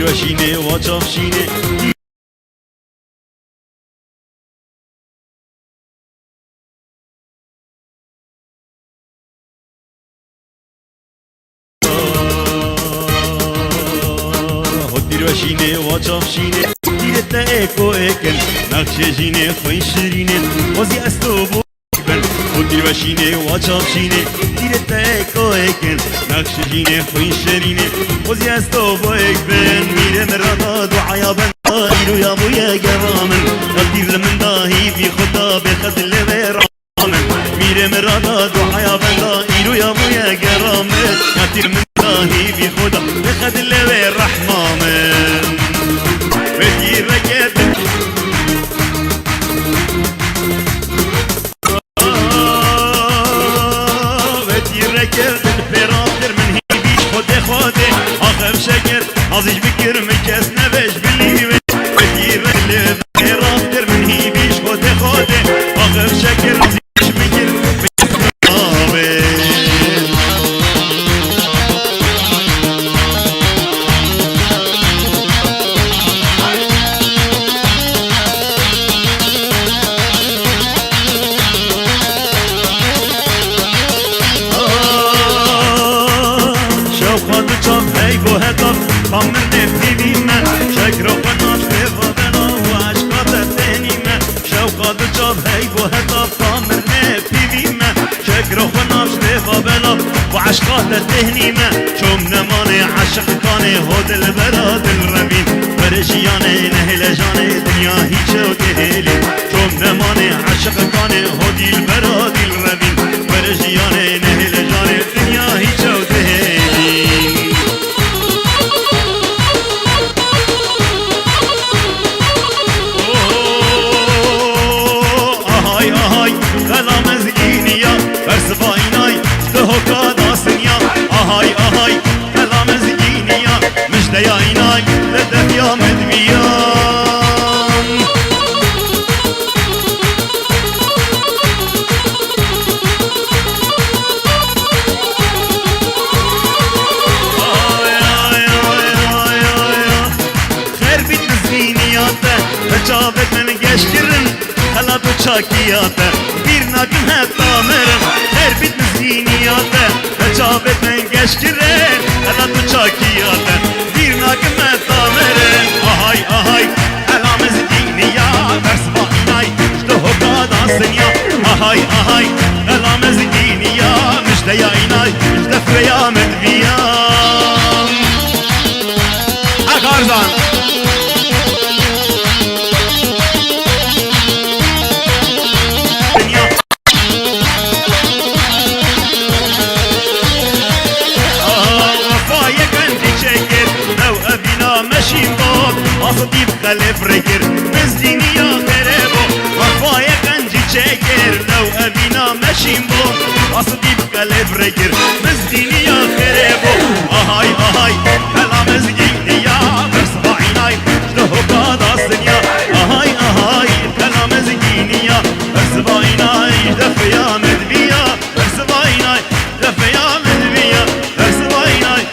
وشینه و چافشینه وشینه و چافشینه دیرت اکو اکن نقشه جینه خوی شیرینه وزی استو بکن خودی وشینه و چافشینه دیرت اکو اکن نقشه جینه خوی شیرینه وزی استو بکن میره مرادا دعایا بندا ایرو یا بویا گرامن قدیر لمن داهی بی خدا بخد لورامن میره مرادا دعایا بندا ایرو یا بویا گرامن قدیر من داهی بی خدا بخد لورحمامن بدي رقد بدي رقد الفرافر من هي بيش خده خده اخف شكر عزيز بكر مكس نبش بالليل بدي رقد الفرافر من هي بيش خده خده اخف شكر عزيز بكر خامر نفتی بیمه شکر و خناش بفا بنا و عشقات تهنیمه شوقات جاب هی و هتا خامر نفتی بیمه شکر و خناش بفا بنا و عشقات تهنیمه چوم نمانه عشق کانه هود البراد الربین برشیانه نهل جانه دنیا هیچ و دهلی چوم نمانه عشق کانه هودی البراد الربین برشیانه نهل جانه دنیا هیچ و دهلی يا عيناي لدك يا مدبيان خير بيت مزغينياته فجابت من قشكرن خلا بچاكياته بيرنا كم هتامرن خير بيت مزغينياته فجابت من قشكرن خلا بچاكياته ناكمة طامرة اهاي اهاي علامة زدينية درس باقيناي شتوه قادا سنيا اهاي اهاي علامة زدينية مش ديايناي مش دفريا مدبيا اغارزان أصدي بخلف رجر مزديني يا خربو وفايا كنجي تشكر لو أبينا ماشين بو أصدي بخلف رجر مزديني يا خربو أهاي أهاي هلا مزديني يا بس بعيناي شلوه قادا السنيا أهاي أهاي هلا مزديني يا بس بعيناي دفيا مدبيا بس بعيناي دفيا مدبيا بس بعيناي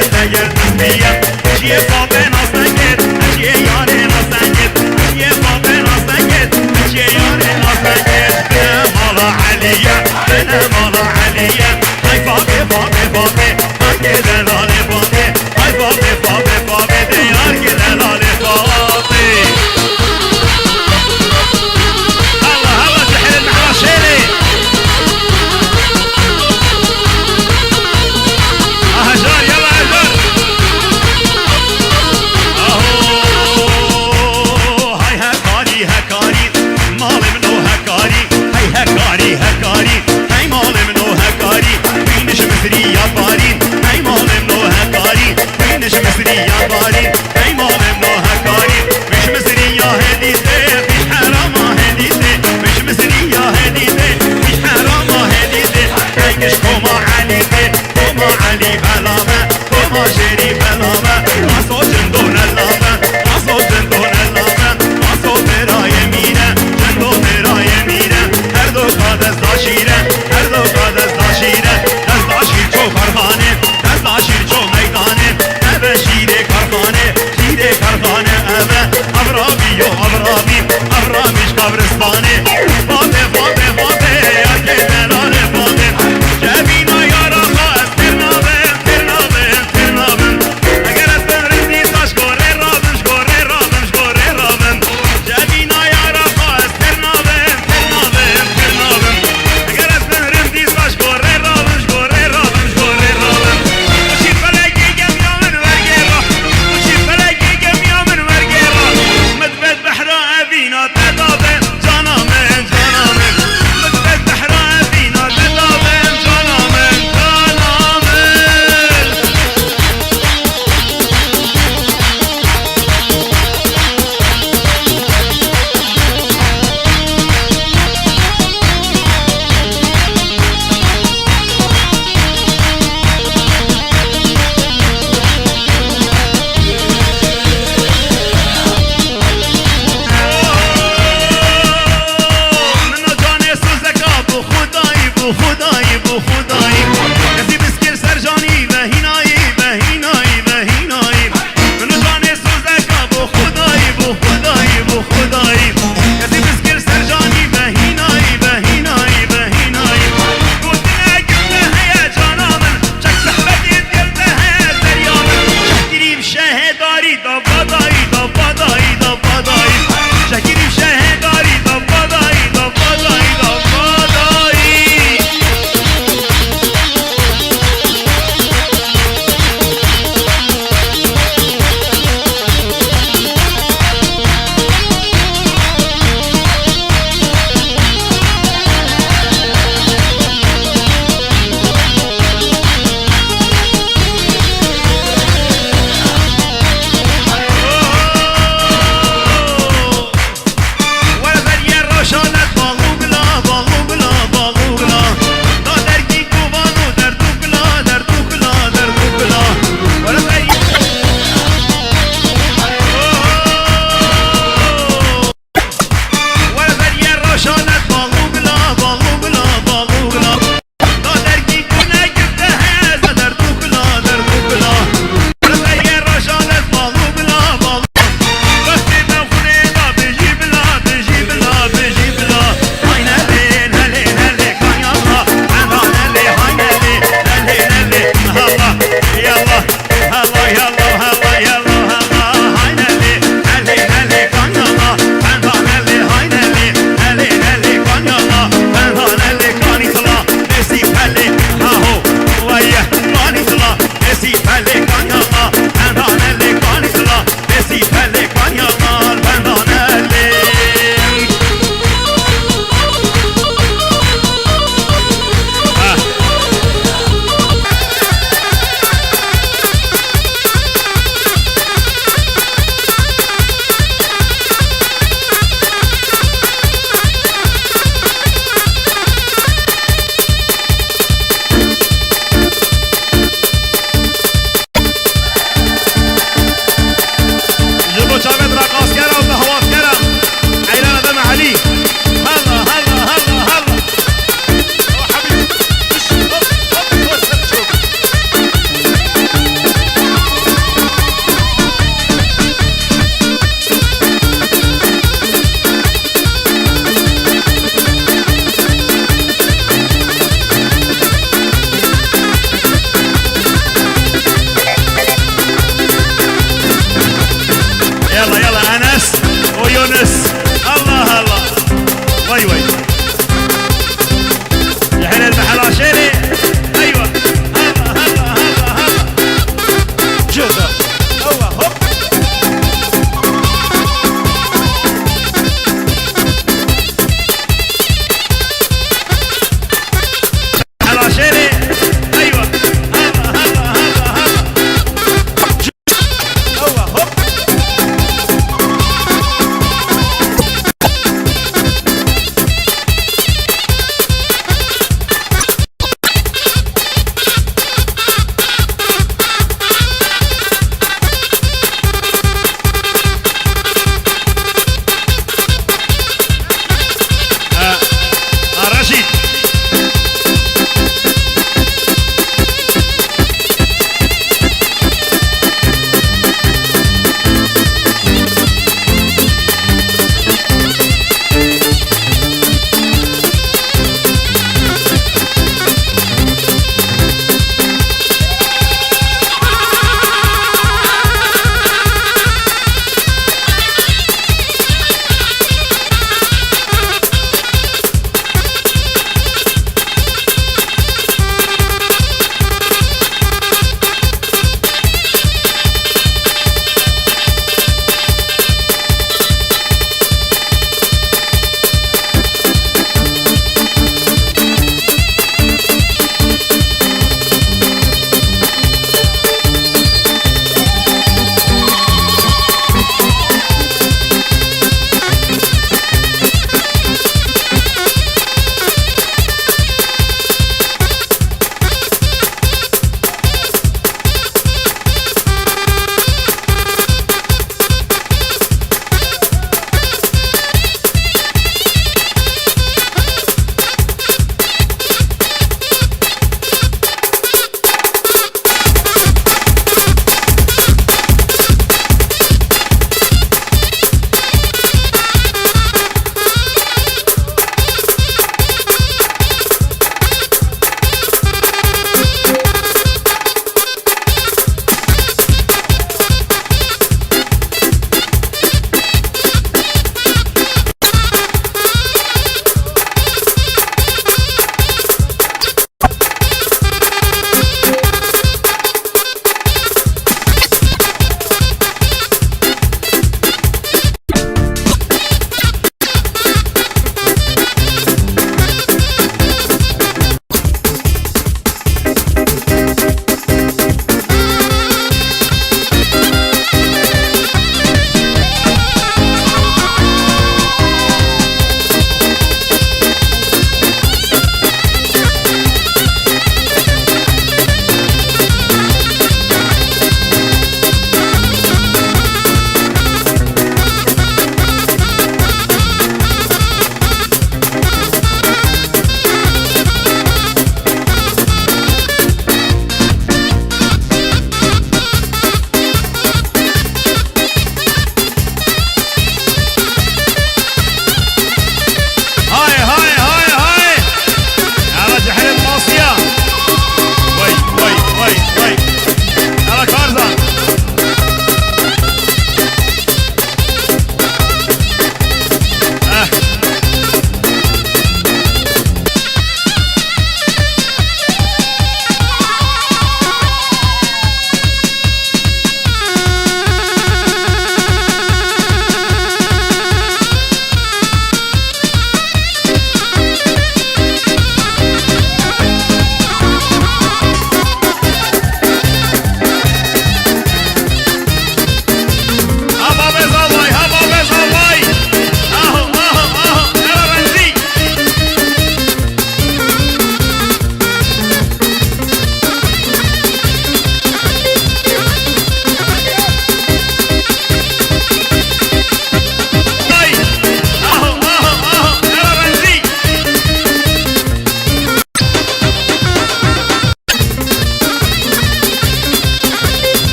تگر تسبیه چیه بابه ناسنگت چیه یاره ناسنگت چیه بابه ناسنگت چیه یاره ناسنگت بنا مالا علیه بنا مالا علیه ای بابه بابه بابه هنگه دلاله بابه ای بابه بابه بابه دیار که دلاله بابه الله الله تحل المحرا شيري هجار يلا هجار اهو هاي هكاري هكاري مال منو هكاري هاي هكاري هكاري هاي مال منو هكاري بينش مصري يا باري هاي مال منو هكاري بينش مصري يا باري هاي مال منو هكاري مش مصري يا هديته مش حرام هديته مش مصري يا هديته مش حرام هديته هايش كوما عليته كوما علي بلامه كوما شيري بلامه راسو جندون اللامه راسو جندون اللامه راسو ترا يمينه جندو ترا يمينه هر دو قادس داشيره هر دو قادس داشيره دست داشير چو کارخانه دست داشير چو میدانه اوه شیره کارخانه شیره کارخانه اوه ابرابی و ابرابی ابرامیش قبرستانه بابه بابه بابه یاکه دلاله بابه جبینا یارا خواست ترنابه ترنابه ترنابه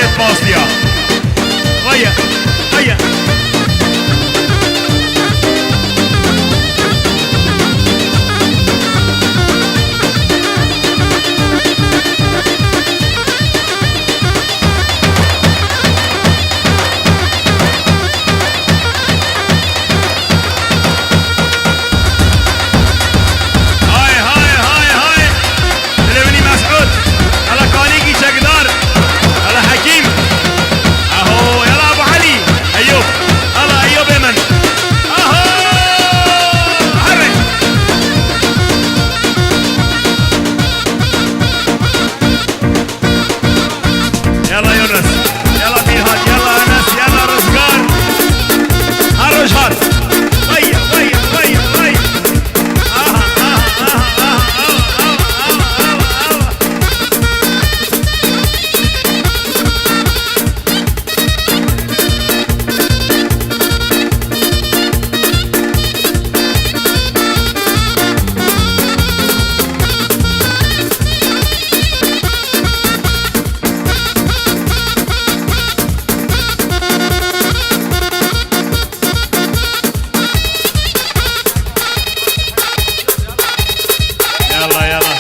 بيت باصليا هيا هيا يلا